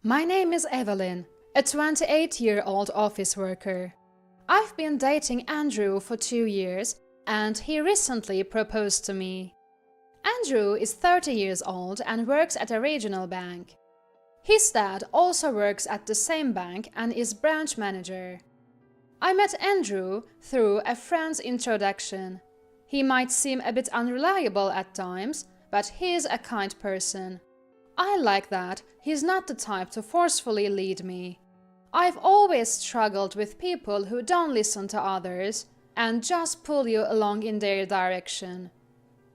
My name is Evelyn, a 28-year-old office worker. I've been dating Andrew for 2 years, and he recently proposed to me. Andrew is 30 years old and works at a regional bank. His dad also works at the same bank and is branch manager. I met Andrew through a friend's introduction. He might seem a bit unreliable at times, but he's a kind person. I like that he's not the type to forcefully lead me. I've always struggled with people who don't listen to others and just pull you along in their direction.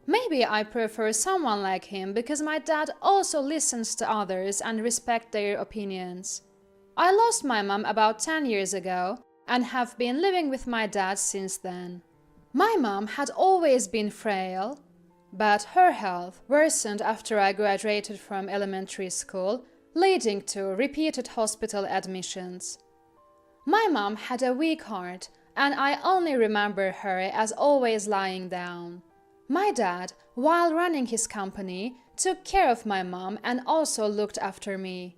Maybe I prefer someone like him because my dad also listens to others and respects their opinions. I lost my mom about 10 years ago and have been living with my dad since then. My mom had always been frail, but her health worsened after I graduated from elementary school, leading to repeated hospital admissions. My mom had a weak heart, and I only remember her as always lying down. My dad, while running his company, took care of my mom and also looked after me.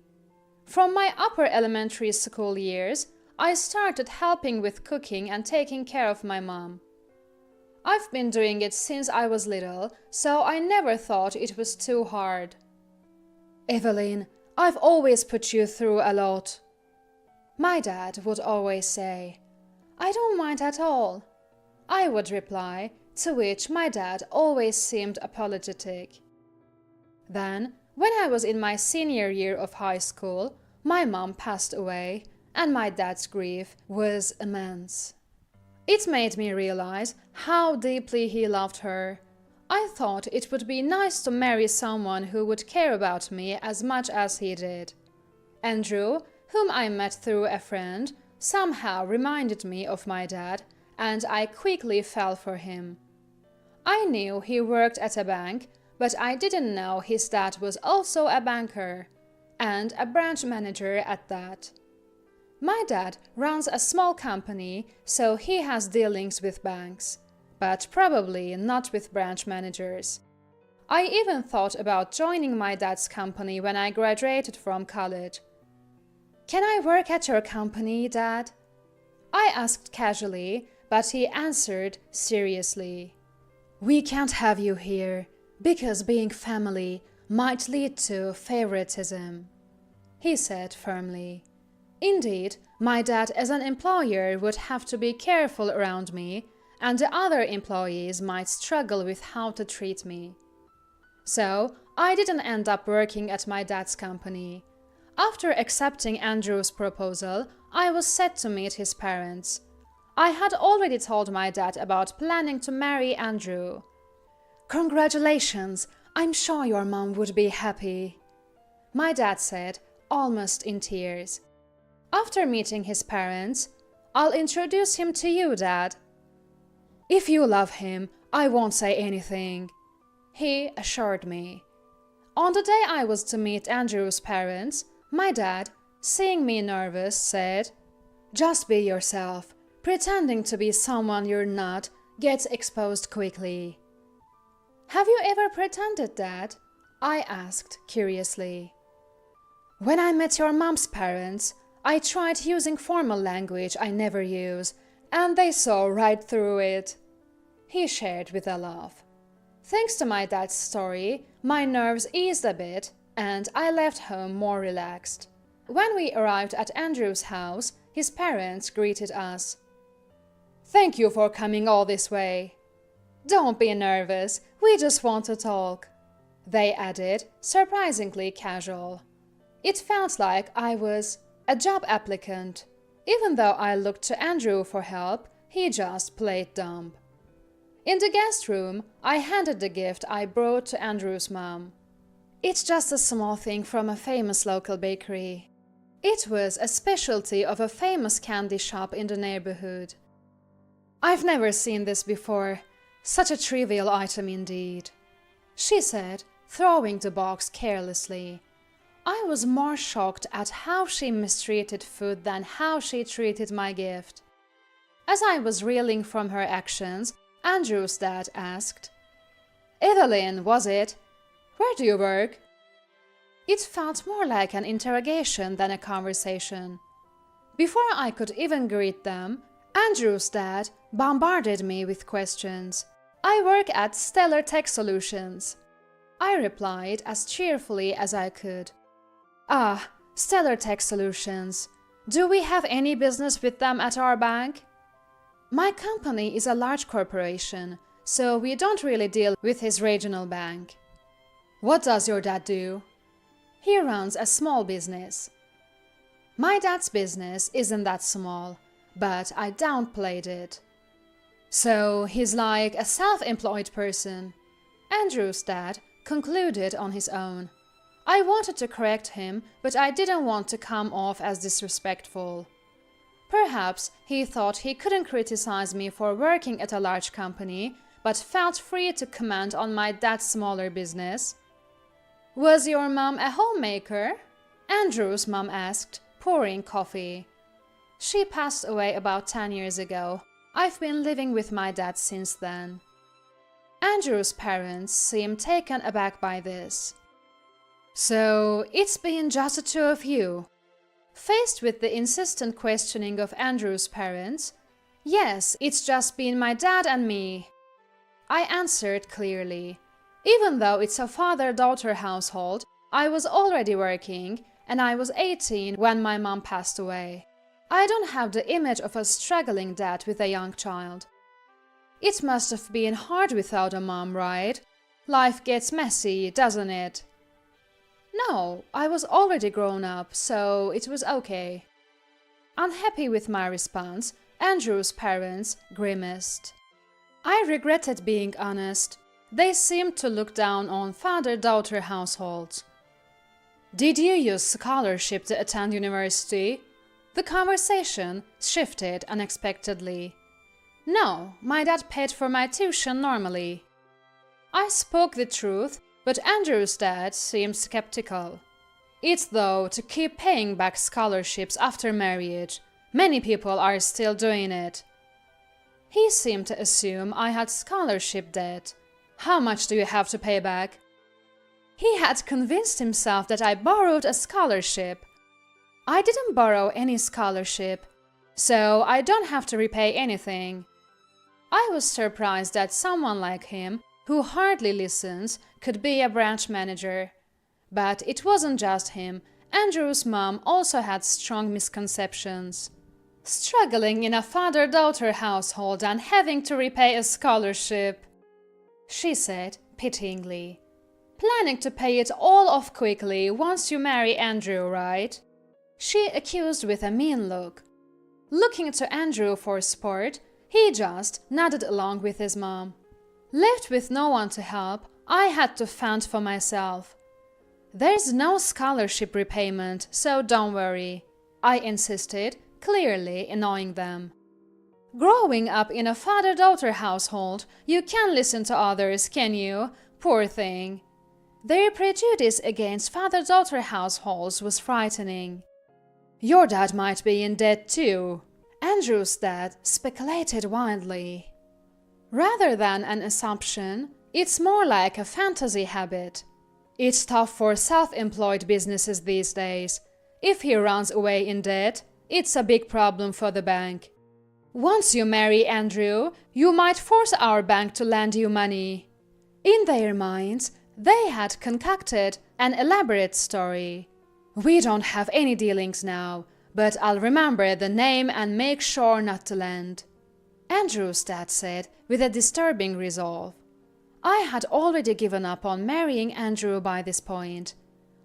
From my upper elementary school years, I started helping with cooking and taking care of my mom. I've been doing it since I was little, so I never thought it was too hard. Evelyn, I've always put you through a lot. My dad would always say, I don't mind at all. I would reply, to which my dad always seemed apologetic. Then, when I was in my senior year of high school, my mom passed away, and my dad's grief was immense. It made me realize how deeply he loved her. I thought it would be nice to marry someone who would care about me as much as he did. Andrew, whom I met through a friend, somehow reminded me of my dad, and I quickly fell for him. I knew he worked at a bank, but I didn't know his dad was also a banker, and a branch manager at that. My dad runs a small company, so he has dealings with banks, but probably not with branch managers. I even thought about joining my dad's company when I graduated from college. Can I work at your company, Dad? I asked casually, but he answered seriously. We can't have you here, because being family might lead to favoritism, he said firmly. Indeed, my dad as an employer would have to be careful around me, and the other employees might struggle with how to treat me. So, I didn't end up working at my dad's company. After accepting Andrew's proposal, I was set to meet his parents. I had already told my dad about planning to marry Andrew. Congratulations! I'm sure your mom would be happy, my dad said, almost in tears. After meeting his parents, I'll introduce him to you, Dad. If you love him, I won't say anything, he assured me. On the day I was to meet Andrew's parents, my dad, seeing me nervous, said, Just be yourself. Pretending to be someone you're not gets exposed quickly. Have you ever pretended, Dad? I asked curiously. When I met your mom's parents, I tried using formal language I never use, and they saw right through it, he shared with a laugh. Thanks to my dad's story, my nerves eased a bit, and I left home more relaxed. When we arrived at Andrew's house, his parents greeted us. Thank you for coming all this way. Don't be nervous, we just want to talk, they added, surprisingly casual. It felt like I was a job applicant. Even though I looked to Andrew for help, he just played dumb. In the guest room, I handed the gift I brought to Andrew's mom. It's just a small thing from a famous local bakery. It was a specialty of a famous candy shop in the neighborhood. I've never seen this before. Such a trivial item indeed, she said, throwing the box carelessly. I was more shocked at how she mistreated food than how she treated my gift. As I was reeling from her actions, Andrew's dad asked, Evelyn, was it? Where do you work? It felt more like an interrogation than a conversation. Before I could even greet them, Andrew's dad bombarded me with questions. "I work at Stellar Tech Solutions," I replied as cheerfully as I could. "Ah, Stellar Tech Solutions. Do we have any business with them at our bank?" "My company is a large corporation, so we don't really deal with his regional bank." "What does your dad do?" "He runs a small business." My dad's business isn't that small, but I downplayed it. "So he's like a self-employed person," Andrew's dad concluded on his own. I wanted to correct him, but I didn't want to come off as disrespectful. Perhaps he thought he couldn't criticize me for working at a large company, but felt free to comment on my dad's smaller business. "Was your mom a homemaker?" Andrew's mom asked, pouring coffee. "She passed away about 10 years ago. I've been living with my dad since then." Andrew's parents seemed taken aback by this. "So it's been just the two of you?" Faced with the insistent questioning of Andrew's parents, "Yes, it's just been my dad and me," I answered clearly. Even though it's a father-daughter household, I was already working, and I was 18 when my mom passed away. I don't have the image of a struggling dad with a young child. It must have been hard without a mom, right? Life gets messy, doesn't it? No, I was already grown up, so it was okay. Unhappy with my response, Andrew's parents grimaced. I regretted being honest. They seemed to look down on father-daughter households. "Did you use scholarship to attend university?" The conversation shifted unexpectedly. "No, my dad paid for my tuition normally." I spoke the truth, but Andrew's dad seemed skeptical. "It's though to keep paying back scholarships after marriage. Many people are still doing it." He seemed to assume I had scholarship debt. "How much do you have to pay back?" He had convinced himself that I borrowed a scholarship. I didn't borrow any scholarship, so I don't have to repay anything. I was surprised that someone like him, who hardly listens, could be a branch manager. But it wasn't just him. Andrew's mom also had strong misconceptions. "Struggling in a father-daughter household and having to repay a scholarship," she said pityingly. "Planning to pay it all off quickly once you marry Andrew, right?" she accused with a mean look. Looking to Andrew for support, he just nodded along with his mom. Left with no one to help, I had to fend for myself. "There's no scholarship repayment, so don't worry," I insisted, clearly annoying them. "Growing up in a father-daughter household, you can't listen to others, can you? Poor thing." Their prejudice against father-daughter households was frightening. "Your dad might be in debt too," Andrew's dad speculated wildly. Rather than an assumption, it's more like a fantasy habit. It's tough for self-employed businesses these days. If he runs away in debt, it's a big problem for the bank. "Once you marry Andrew, you might force our bank to lend you money." In their minds, they had concocted an elaborate story. "We don't have any dealings now, but I'll remember the name and make sure not to lend," Andrew's dad said with a disturbing resolve. I had already given up on marrying Andrew by this point.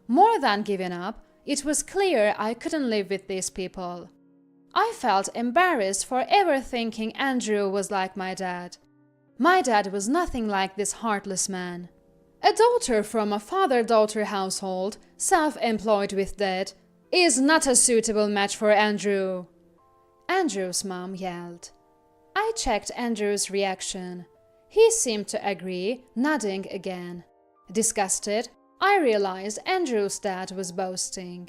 More than given up, it was clear I couldn't live with these people. I felt embarrassed for ever thinking Andrew was like my dad. My dad was nothing like this heartless man. A daughter from a father-daughter household, self-employed with debt, is not a suitable match for Andrew, Andrew's mom yelled. I checked Andrew's reaction. He seemed to agree, nodding again. Disgusted, I realized Andrew's dad was boasting.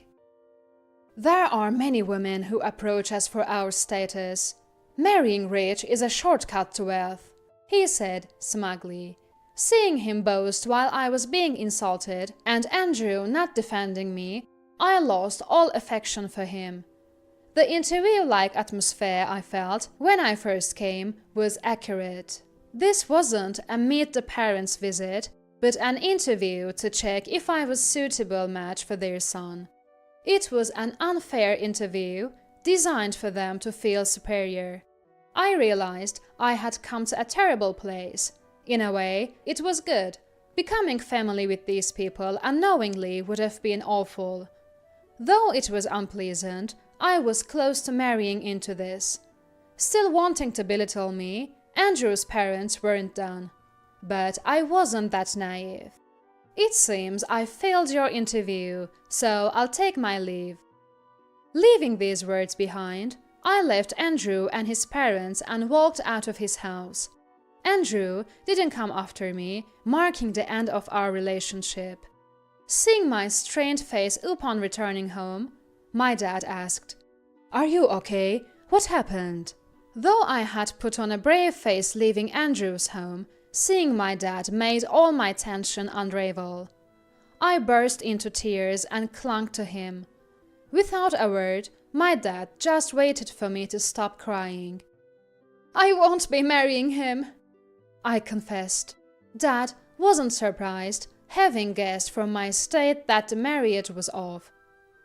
"There are many women who approach us for our status. Marrying rich is a shortcut to wealth," he said smugly. Seeing him boast while I was being insulted and Andrew not defending me, I lost all affection for him. The interview-like atmosphere I felt when I first came was accurate. This wasn't a meet the parents visit, but an interview to check if I was a suitable match for their son. It was an unfair interview, designed for them to feel superior. I realized I had come to a terrible place. In a way, it was good. Becoming family with these people unknowingly would have been awful. Though it was unpleasant, I was close to marrying into this. Still wanting to belittle me, Andrew's parents weren't done. But I wasn't that naive. It seems I failed your interview, so I'll take my leave. Leaving these words behind, I left Andrew and his parents and walked out of his house. Andrew didn't come after me, marking the end of our relationship. Seeing my strained face upon returning home, my dad asked, "Are you okay? What happened?" Though I had put on a brave face leaving Andrew's home, seeing my dad made all my tension unravel. I burst into tears and clung to him. Without a word, my dad just waited for me to stop crying. "I won't be marrying him," I confessed. Dad wasn't surprised, having guessed from my state that the marriage was off.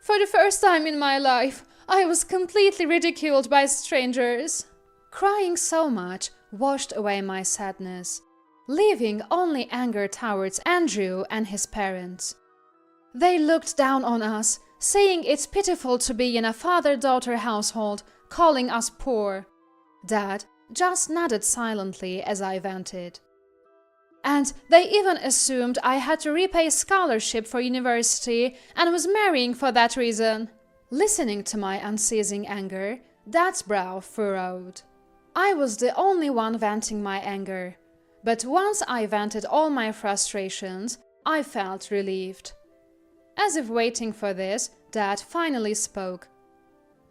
"For the first time in my life, I was completely ridiculed by strangers." Crying so much washed away my sadness, leaving only anger towards Andrew and his parents. They looked down on us, saying it's pitiful to be in a father-daughter household, calling us poor. Dad just nodded silently as I vented. And they even assumed I had to repay scholarship for university and was marrying for that reason. Listening to my unceasing anger, Dad's brow furrowed. I was the only one venting my anger, but once I vented all my frustrations, I felt relieved. As if waiting for this, Dad finally spoke.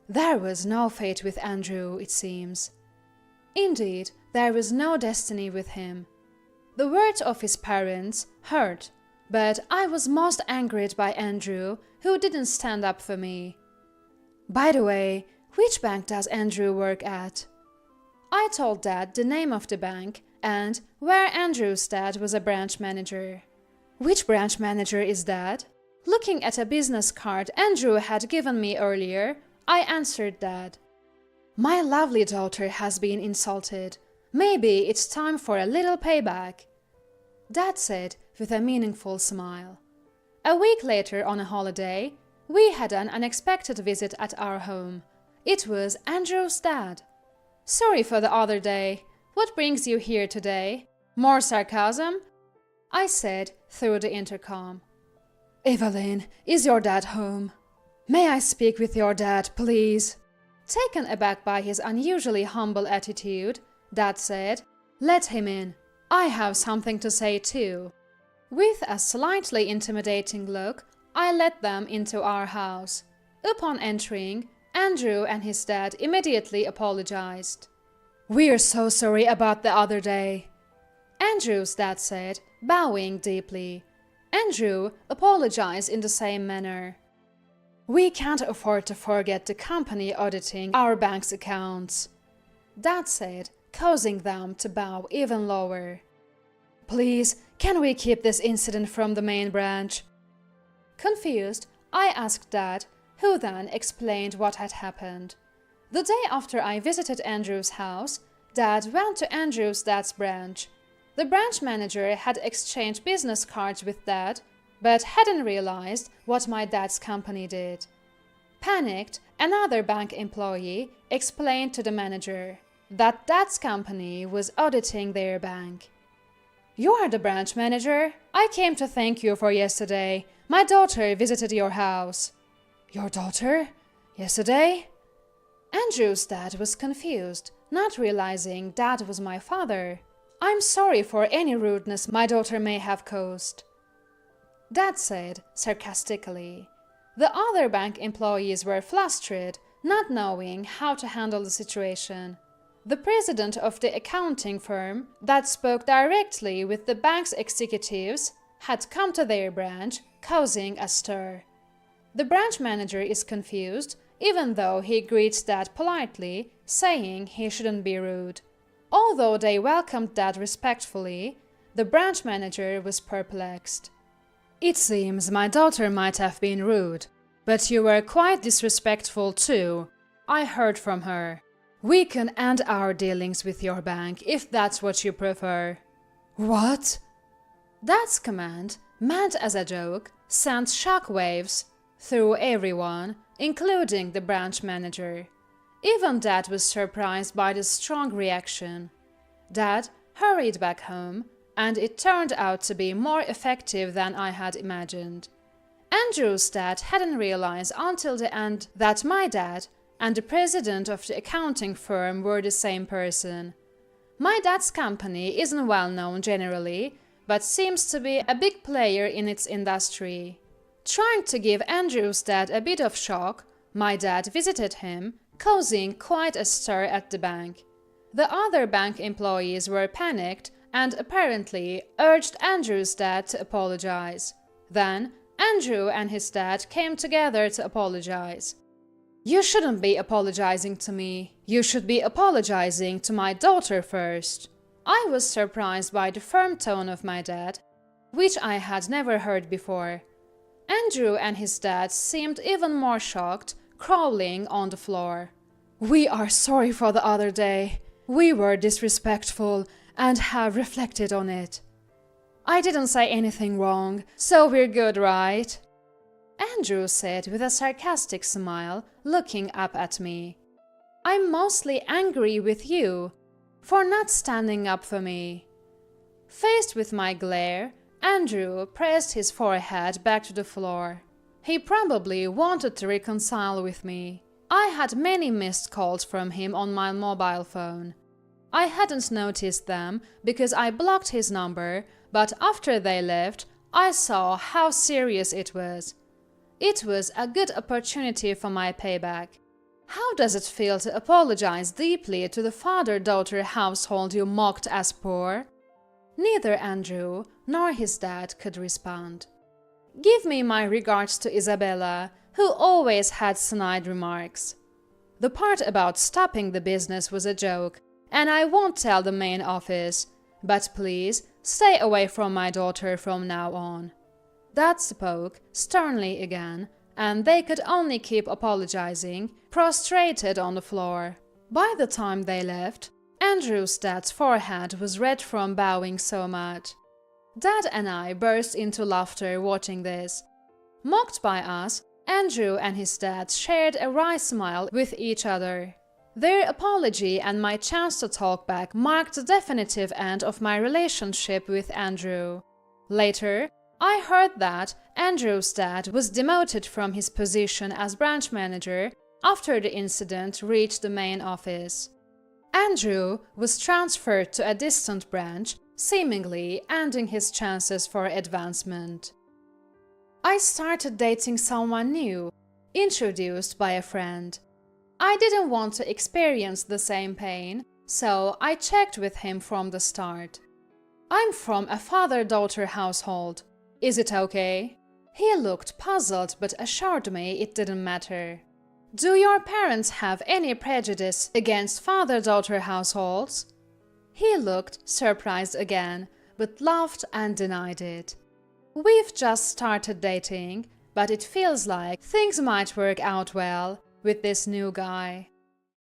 "There was no fate with Andrew, it seems." Indeed, there was no destiny with him. The words of his parents hurt, but I was most angered by Andrew, who didn't stand up for me. "By the way, which bank does Andrew work at?" I told Dad the name of the bank and where Andrew's dad was a branch manager. "Which branch manager is that?" Looking at a business card Andrew had given me earlier, I answered Dad. "My lovely daughter has been insulted. Maybe it's time for a little payback," Dad said with a meaningful smile. A week later on a holiday, we had an unexpected visit at our home. It was Andrew's dad. "Sorry for the other day. What brings you here today? More sarcasm?" I said through the intercom. "Evelyn, is your dad home? May I speak with your dad, please?" Taken aback by his unusually humble attitude, Dad said, "Let him in. I have something to say too." With a slightly intimidating look, I let them into our house. Upon entering, Andrew and his dad immediately apologized. "We're so sorry about the other day," Andrew's dad said, bowing deeply. Andrew apologized in the same manner. "We can't afford to forget the company auditing our bank's accounts," Dad said, causing them to bow even lower. "Please, can we keep this incident from the main branch?" Confused, I asked Dad, who then explained what had happened. The day after I visited Andrew's house, Dad went to Andrew's dad's branch. The branch manager had exchanged business cards with Dad, but hadn't realized what my dad's company did. Panicked, another bank employee explained to the manager that Dad's company was auditing their bank. "You are the branch manager? I came to thank you for yesterday. My daughter visited your house." "Your daughter? Yesterday?" Andrew's dad was confused, not realizing Dad was my father. "I'm sorry for any rudeness my daughter may have caused," Dad said sarcastically. The other bank employees were flustered, not knowing how to handle the situation. The president of the accounting firm that spoke directly with the bank's executives had come to their branch, causing a stir. The branch manager is confused, even though he greets Dad politely, saying he shouldn't be rude. Although they welcomed Dad respectfully, the branch manager was perplexed. "It seems my daughter might have been rude, but you were quite disrespectful too. I heard from her. We can end our dealings with your bank if that's what you prefer." "What?" Dad's command, meant as a joke, sent shockwaves through everyone, including the branch manager. Even Dad was surprised by the strong reaction. Dad hurried back home, and it turned out to be more effective than I had imagined. Andrew's dad hadn't realized until the end that my dad and the president of the accounting firm were the same person. My dad's company isn't well known generally, but seems to be a big player in its industry. Trying to give Andrew's dad a bit of shock, my dad visited him, causing quite a stir at the bank. The other bank employees were panicked and apparently urged Andrew's dad to apologize. Then, Andrew and his dad came together to apologize. "You shouldn't be apologizing to me. You should be apologizing to my daughter first." I was surprised by the firm tone of my dad, which I had never heard before. Andrew and his dad seemed even more shocked, crawling on the floor. "We are sorry for the other day. We were disrespectful and have reflected on it. I didn't say anything wrong, so we're good, right?" Andrew said with a sarcastic smile, looking up at me. "I'm mostly angry with you for not standing up for me." Faced with my glare, Andrew pressed his forehead back to the floor. He probably wanted to reconcile with me. I had many missed calls from him on my mobile phone. I hadn't noticed them because I blocked his number, but after they left, I saw how serious it was. It was a good opportunity for my payback. How does it feel to apologize deeply to the father-daughter household you mocked as poor? Neither Andrew nor his dad could respond. Give me my regards to Isabella, who always had snide remarks. The part about stopping the business was a joke, and I won't tell the main office, but please stay away from my daughter from now on. Dad spoke sternly again, and they could only keep apologizing, prostrated on the floor. By the time they left, Andrew's dad's forehead was red from bowing so much. Dad and I burst into laughter watching this. Mocked by us, Andrew and his dad shared a wry smile with each other. Their apology and my chance to talk back marked the definitive end of my relationship with Andrew. Later, I heard that Andrew's dad was demoted from his position as branch manager after the incident reached the main office. Andrew was transferred to a distant branch, seemingly ending his chances for advancement. I started dating someone new, introduced by a friend. I didn't want to experience the same pain, so I checked with him from the start. "I'm from a father-daughter household. Is it okay?" He looked puzzled but assured me it didn't matter. "Do your parents have any prejudice against father-daughter households?" He looked surprised again, but laughed and denied it. "We've just started dating, but it feels like things might work out well with this new guy."